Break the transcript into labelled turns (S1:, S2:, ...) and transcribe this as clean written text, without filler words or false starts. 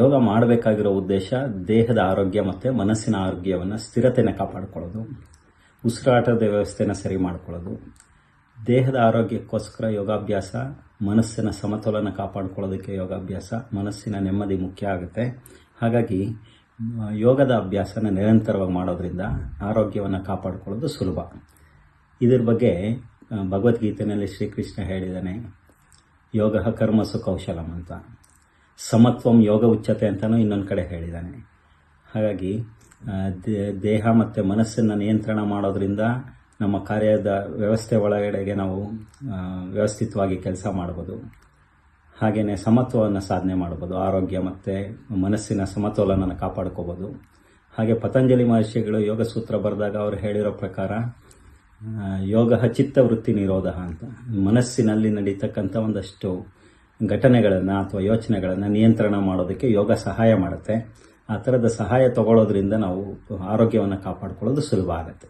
S1: ಯೋಗ ಮಾಡಬೇಕಾಗಿರೋ ಉದ್ದೇಶ ದೇಹದ ಆರೋಗ್ಯ ಮತ್ತು ಮನಸ್ಸಿನ ಆರೋಗ್ಯವನ್ನು ಸ್ಥಿರತೆನ ಕಾಪಾಡಿಕೊಳ್ಳೋದು, ಉಸಿರಾಟದ ವ್ಯವಸ್ಥೆನ ಸರಿ ಮಾಡ್ಕೊಳ್ಳೋದು. ದೇಹದ ಆರೋಗ್ಯಕ್ಕೋಸ್ಕರ ಯೋಗಾಭ್ಯಾಸ, ಮನಸ್ಸಿನ ಸಮತೋಲನ ಕಾಪಾಡಿಕೊಳ್ಳೋದಕ್ಕೆ ಯೋಗಾಭ್ಯಾಸ, ಮನಸ್ಸಿನ ನೆಮ್ಮದಿ ಮುಖ್ಯ ಆಗುತ್ತೆ. ಹಾಗಾಗಿ ಯೋಗದ ಅಭ್ಯಾಸನ ನಿರಂತರವಾಗಿ ಮಾಡೋದ್ರಿಂದ ಆರೋಗ್ಯವನ್ನು ಕಾಪಾಡಿಕೊಳ್ಳೋದು ಸುಲಭ. ಇದರ ಬಗ್ಗೆ ಭಗವದ್ಗೀತೆಯಲ್ಲಿ ಶ್ರೀಕೃಷ್ಣ ಹೇಳಿದ್ದಾನೆ, ಯೋಗ ಕರ್ಮಸು ಕೌಶಲಂ ಅಂತ. ಸಮತ್ವಂ ಯೋಗ ಉಚ್ಚತೆ ಅಂತಲೂ ಇನ್ನೊಂದು ಕಡೆ ಹೇಳಿದ್ದಾನೆ. ಹಾಗಾಗಿ ದೇಹ ಮತ್ತು ಮನಸ್ಸನ್ನು ನಿಯಂತ್ರಣ ಮಾಡೋದ್ರಿಂದ ನಮ್ಮ ಕಾರ್ಯದ ವ್ಯವಸ್ಥೆ ಒಳಗಡೆಗೆ ನಾವು ವ್ಯವಸ್ಥಿತವಾಗಿ ಕೆಲಸ ಮಾಡ್ಬೋದು. ಹಾಗೆಯೇ ಸಮತ್ವವನ್ನು ಸಾಧನೆ ಮಾಡ್ಬೋದು, ಆರೋಗ್ಯ ಮತ್ತು ಮನಸ್ಸಿನ ಸಮತೋಲನನ ಕಾಪಾಡ್ಕೋಬೋದು. ಹಾಗೆ ಪತಂಜಲಿ ಮಹರ್ಷಿಗಳು ಯೋಗ ಸೂತ್ರ ಬರೆದಾಗ ಅವರು ಹೇಳಿರೋ ಪ್ರಕಾರ ಯೋಗ ಚಿತ್ತ ವೃತ್ತಿ ನಿರೋಧ ಅಂತ, ಮನಸ್ಸಿನಲ್ಲಿ ನಡೀತಕ್ಕಂಥ ಒಂದಷ್ಟು ಘಟನೆಗಳನ್ನು ಅಥವಾ ಯೋಚನೆಗಳನ್ನು ನಿಯಂತ್ರಣ ಮಾಡೋದಕ್ಕೆ ಯೋಗ ಸಹಾಯ ಮಾಡುತ್ತೆ. ಆ ಥರದ ಸಹಾಯ ತಗೊಳ್ಳೋದ್ರಿಂದ ನಾವು ಆರೋಗ್ಯವನ್ನು ಕಾಪಾಡ್ಕೊಳ್ಳೋದು ಸುಲಭ ಆಗುತ್ತೆ.